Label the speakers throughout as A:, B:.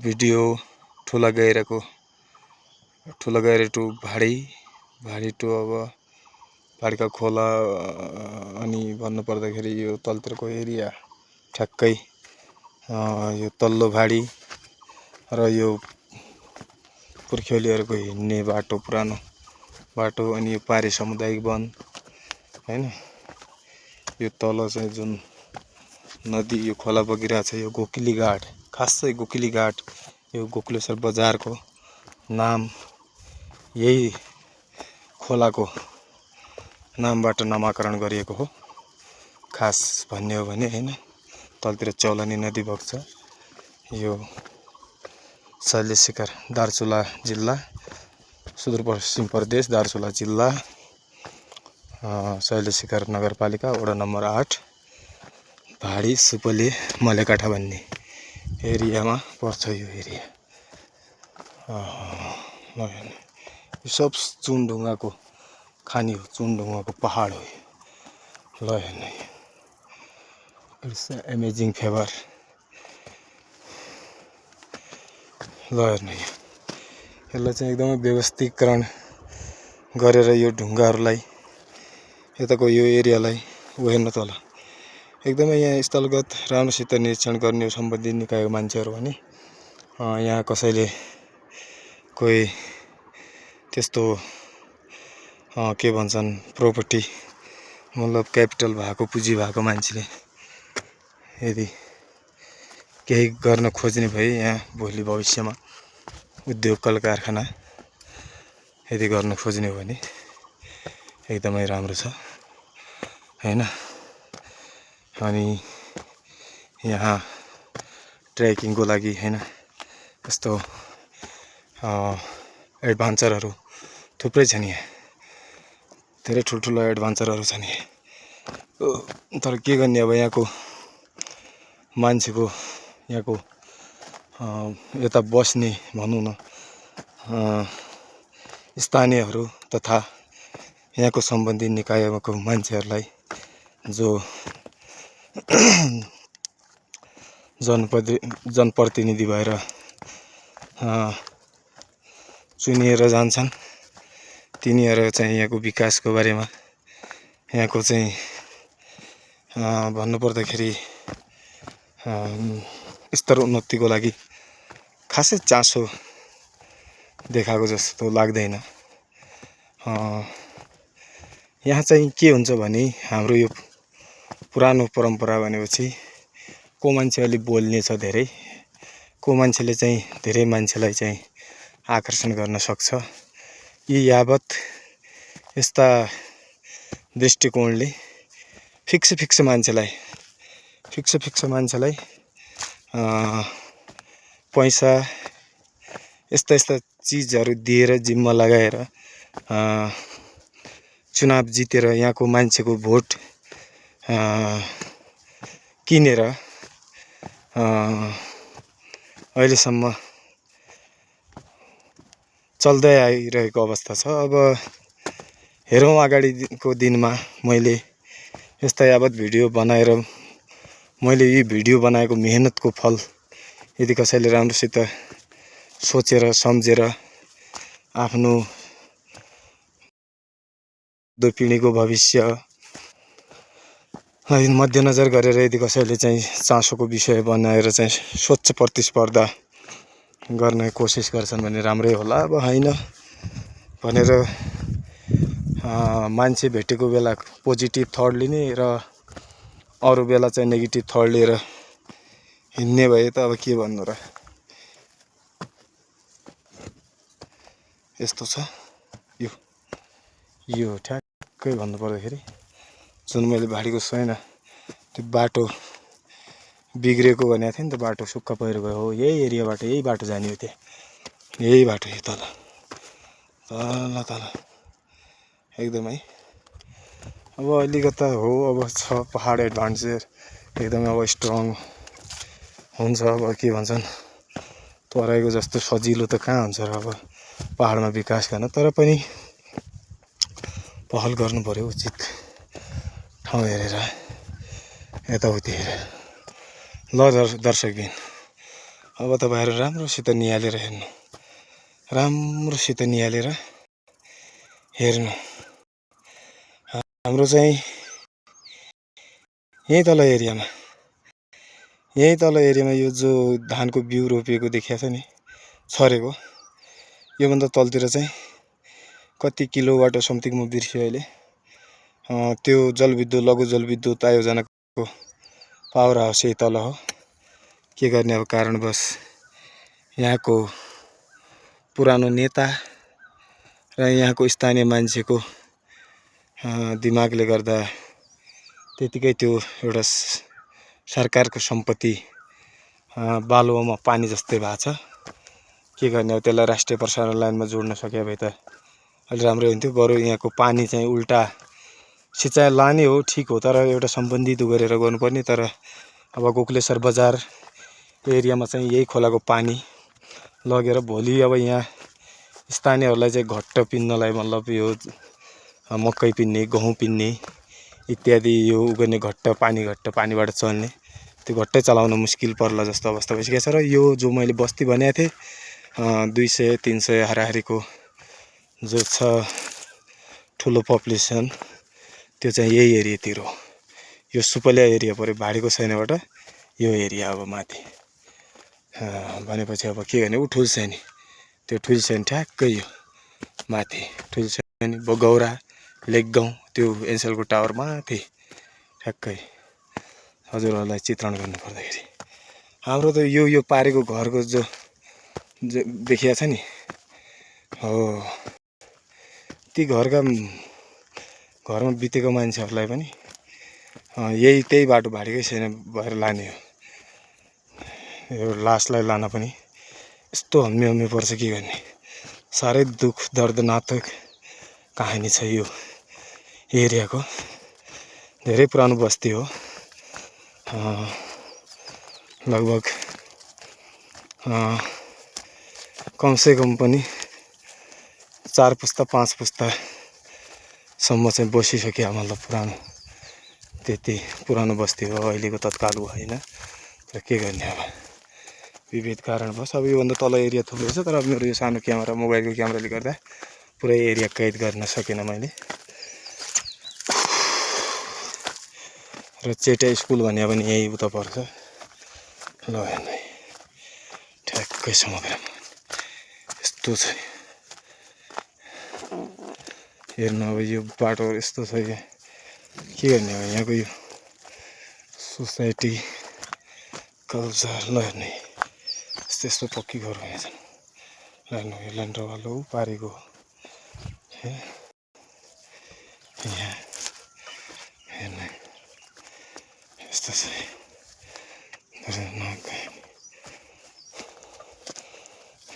A: Video ठुला गहिरो to भाडी to अब भाडीका खोला अनि भन्नु पर्दाखेरि यो तलतिरको एरिया ठ्याक्कै यो तल्लो भाडी र यो पुर्ख्यौलीहरुको हिँड्ने बाटो पुरानो बाटो अनि यो पारे सामुदायिक वन हैन। यो तल चाहिँ जुन नदी यो खोला बगिरहेछ यो गोकिली घाट खासै गोकिली घाट यो गोकुलेश्वर बजारको नाम यही खोलाको नामबाट नामाकरण गरिएको हो खास भन्ने हो भने हैन। तलतिर चौलानी नदी बग्छ। यो शैलशिखर दार्चुला जिल्ला सुदूरपश्चिम प्रदेश दार्चुला जिल्ला शैलशिखर नगरपालिका वडा नम्बर 8 भाडी सुपले मलेकाठा भन्ने एरियामा पर्छ यो एरिया। यो सब चुनढुङ्गाको खानी हो, चुनढुङ्गाको पहाड हो। ल हेर्नु इट्स अमेजिङ फेभर। ल हेर्नु यसलाई चाहिँ एकदमै व्यवस्थितकरण गरेर यो ढुङ्गाहरूलाई यताको यो एरियालाई हेर्नु तल एकदमै यहाँ स्थलगत राम्रोसित निरीक्षण गर्ने सम्बन्धित निकायको मान्छेहरू भने यहाँ कसैले कोही त्यस्तो के भन्छन् प्रोपर्टी मतलब क्यापिटल भएको पुँजी भएको मान्छेले यदि केही गर्न खोज्ने भए यहाँ भोलि भविष्यमा उद्योग कल कारखाना यदि गर्न खोज्ने हो भने एकदमै राम्रो छ हैन। अनि यहाँ ट्रेकिङको लागि हैन यस्तो एडभेन्चरहरू थुप्रै छन्। यहाँ धेरै ठुलठुलो एडभेन्चरहरू छन् यहाँ। तर के गर्ने अब यहाँको मान्छेको यहाँको यता बस्ने भनौँ न स्थानीयहरू तथा यहाँको सम्बन्धित निकायको मान्छेहरूलाई जो जनप्रतिनिधि भएर चुनिएर जान्छन् तिनीहरू चाहिँ यहाँको विकासको बारेमा यहाँको चाहिँ भन्नु पर्दाखेरि स्तर उन्नतिको लागि खासै चासो देखाएको जस्तो लाग्दैन। यहाँ चाहिँ के हुन्छ भने हाम्रो यो पुरानो परम्परा भनेपछि को मान्छे अलि बोल्ने छ धेरै को मान्छेले चाहिँ धेरै मान्छेलाई चाहिँ आकर्षण गर्न सक्छ। यी यावत यस्ता दृष्टिकोणले फिक्स मान्छेलाई पैसा यस्ता चीजहरू दिएर जिम्मा लगाएर चुनाव जितेर यहाँको मान्छेको भोट किनेर अहिलेसम्म चल्दै आइरहेको अवस्था छ। अब हेरौँ अगाडिको दिनमा मैले यस्ता यावत भिडियो बनाएर मैले यी भिडियो बनाएको मेहनतको फल यदि कसैले राम्रोसित सोचेर सम्झेर आफ्नो पिँढीको भविष्य मध्यनजर गरेर यदि कसैले चाहिँ चासोको विषय बनाएर चाहिँ स्वच्छ प्रतिस्पर्धा गर्ने कोसिस गर्छन् भने राम्रै होला। अब हैन भनेर मान्छे भेटेको बेला पोजिटिभ थट लिने र अरू बेला चाहिँ नेगेटिभ थट लिएर हिँड्ने भए त अब के भन्नु र। यस्तो छ यो ठ्याक्कै भन्नु पर्दाखेरि जुन मैले भाडीको छैन त्यो बाटो बिग्रेको भनेको थिएँ नि त बाटो सुक्खा पहिरो गयो हो यही एरियाबाट यही बाटो जाने हो त्यहाँ यही बाटो यो तल एकदमै अब अलिकता हो अब छ पहाड एडभेन्चर एकदमै अब स्ट्रङ हुन्छ। अब के भन्छन् तराईको जस्तो सजिलो त कहाँ हुन्छ र अब पहाडमा विकास गर्न तर पनि पहल गर्नु पर्यो उचित ठाउँ हेरेर यताउति हेरेर। ल दर्शकबिन अब तपाईँहरू राम्रोसित निहालेर हेर्नु, राम्रोसित निहालेर हेर्नु। हाम्रो चाहिँ यही तल एरियामा यो जो धानको बिउ रोपिएको देखिया छ नि, छरेको, योभन्दा तलतिर चाहिँ कति किलोवाट समथिङ म बिर्सेँ अहिले, त्यो जलविद्युत लघु जलविद्युत आयोजनाको पावर हाउस यही तल हो। के गर्ने अब कारणवश यहाँको पुरानो नेता र यहाँको स्थानीय मान्छेको दिमागले गर्दा त्यतिकै त्यो एउटा सरकारको सम्पत्ति बालुवामा पानी जस्तै भएको छ। के गर्ने अब त्यसलाई राष्ट्रिय प्रसारण लाइनमा जोड्न सके भए त अलि राम्रो हुन्थ्यो। बरु यहाँको पानी चाहिँ उल्टा सिँचाइ लाने हो, ठिक हो, तर एउटा सम्बन्धित गरेर गर्नुपर्ने। तर अब गोकुलेश्वर बजार एरियामा चाहिँ यही खोलाको पानी लगेर भोलि अब यहाँ स्थानीयहरूलाई चाहिँ घट्ट पिन्नलाई, मतलब यो मकै पिन्ने, गहुँ पिन्ने इत्यादि यो गर्ने घट्ट पानीबाट चल्ने, त्यो घट्टै चलाउन मुस्किल पर्ला जस्तो अवस्था भइसकेको छ। र यो जो मैले बस्ती भनेको थिएँ 200-300 हाराहारीको जो छ ठुलो पपुलेसन, त्यो चाहिँ यही एरियातिर हो। यो सुपलिया एरिया पऱ्यो, भाडीको छैनबाट यो एरिया अब माथि भनेपछि अब के गर्ने, ऊ ठुल्सेनी, त्यो ठुल्सेनी ठ्याक्कै यो माथि ठुल्सेनी बगौरा लेकगाउँ त्यो एनसेलको टावर माथि ठ्याक्कै हजुरहरूलाई चित्रण गर्नु पर्दाखेरि हाम्रो त यो पारेको घरको जो देखिया छ नि हो, ती घरमा बितेको मान्छेहरूलाई पनि त्यही बाटो भाडीकै छैन भएर लाने हो। यो लासलाई लान पनि यस्तो हम्मी पर्छ, के गर्ने, साह्रै दुःख दर्दनाक कहानी छ यो एरियाको। धेरै पुरानो बस्ती हो, लगभग कमसेकम पनि 4 पुस्ता 5 पुस्तासम्म चाहिँ बसिसक्यो, मतलब पुरानो, त्यति पुरानो बस्ती हो। अहिलेको तत्कालको होइन, तर के गर्ने अब विविध कारणवश अब योभन्दा तल एरिया थुप्रै छ। तर अब मेरो यो सानो क्यामेरा, मोबाइलको क्यामेराले गर्दा पुरै एरिया कैद गर्न सकिनँ मैले। र चेटा स्कुल भने पनि यही उता पर्छ। ल हेर्नु ठ्याक्कै समुद्रमा यस्तो छ, हेर्नु अब यो बाटो यस्तो छ, के गर्ने अब यहाँको यो सोसाइटी कल्चर। ल हेर्नु यस्तो पक्की घर यहाँ छन्। ल हेर्नु यो ल्यान्डरवाला ऊ पारेको यहाँ हेर्नु यस्तो छ।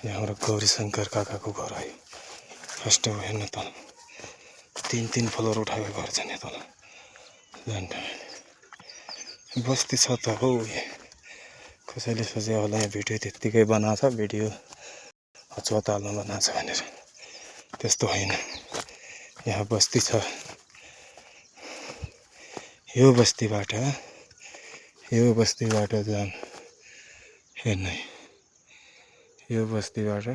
A: यहाँ हाम्रो गौरीशङ्कर काकाको घर आयो। फर्स्ट अब हेर्नु त 3 फ्लोर उठाएको घर छ नि तल बस्ती छ त हो। कसैले सोचे होला यहाँ भिडियो त्यत्तिकै बनाएको छ, भिडियो अचुवातालमा बनाएको छ भनेर, त्यस्तो होइन। यहाँ बस्ती छ। यो बस्तीबाट जान हेर्नु, यो बस्तीबाट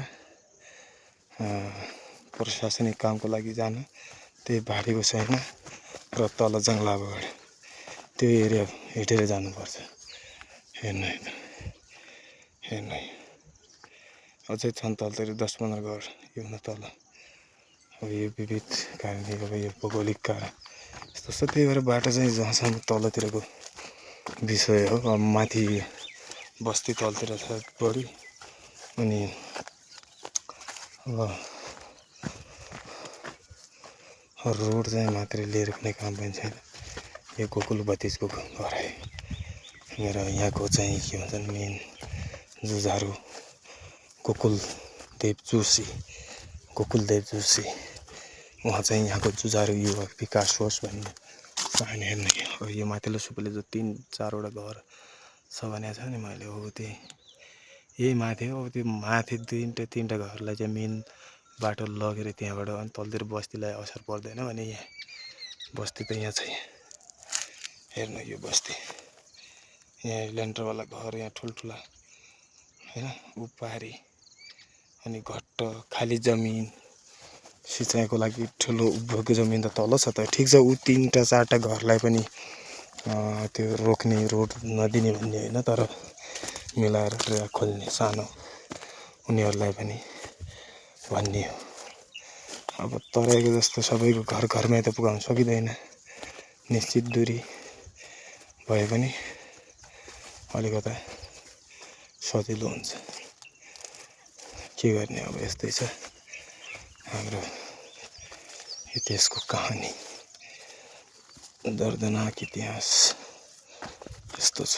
A: प्रशासनिक कामको लागि जानु त्यही भाडीको छैन र तल जङ्गलाबाट त्यो एरिया हिँडेर जानुपर्छ। हेर्नु अझै छन् तलतिर 10-15 घर योभन्दा तल। अब यो विविध कारणले अब यो भौगोलिक कारण यस्तो छ, त्यही भएर बाटो चाहिँ जहाँसम्म तलतिरको विषय हो। अब माथि बस्ती तलतिर छ बढी, अनि अब रोड चाहिँ मात्रै लिएर कुनै काम पनि छैन। यो गोकुल बत्तिजको घर आयो र यहाँको चाहिँ के भन्छन् मेन जुझारु गोकुलदेव जोशी, उहाँ चाहिँ यहाँको जुझारु युवा विकास होस् भन्ने चाहने। हेर्नु अब यो माथिल्लो सुपले जो 3-4वटा घर छ भनेको छ नि मैले, हो त्यही यही माथि हो। अब त्यो माथि 2-3टा घरलाई चाहिँ मेन बाटो लगेर त्यहाँबाट अनि तलतिर बस्तीलाई असर पर्दैन भने यहाँ बस्ती त यहाँ छ। हेर्नु यो बस्ती, यहाँ ल्यान्डरवाला घर, यहाँ ठुल्ठुला हैन उपारी अनि घट्ट खाली जमिन सिँचाइको लागि ठुलो उभोको जमिन त तल छ त ठिक छ ऊ 3टा 4टा घरलाई पनि त्यो रोक्ने रोड नदिने भन्ने हैन तर मिलाएर ट्र्याक खोल्ने सानो उनीहरूलाई पनि भन्ने हो अब तराईको जस्तो सबैको घर घरमै त पुगाउन सकिँदैन निश्चित दूरी भए पनि अलिकता सजिलो हुन्छ के गर्ने अब यस्तै छ हाम्रो यो देशको कहानी दर्दनाक इतिहास यस्तो छ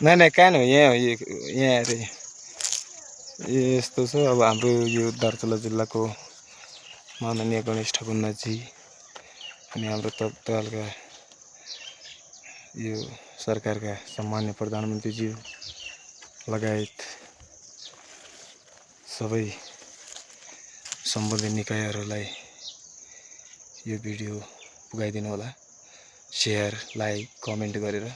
A: नहीं कहाँ हो यहाँ अरे यस्तो छ अब हाम्रो यो दार्चुला जिल्लाको माननीय गणेश ठाकुरजी अनि हाम्रो तत्कालका यो सरकारका सम्मान्य प्रधानमन्त्रीज्यू लगायत सबै सम्बन्धित निकायहरूलाई यो भिडियो पुगाइदिनु होला शेयर लाइक कमेन्ट गरेर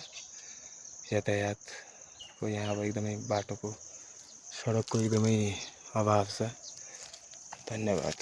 A: यातायातको यहाँ अब एकदमै बाटोको सडकको एकदमै अभाव छ धन्यवाद।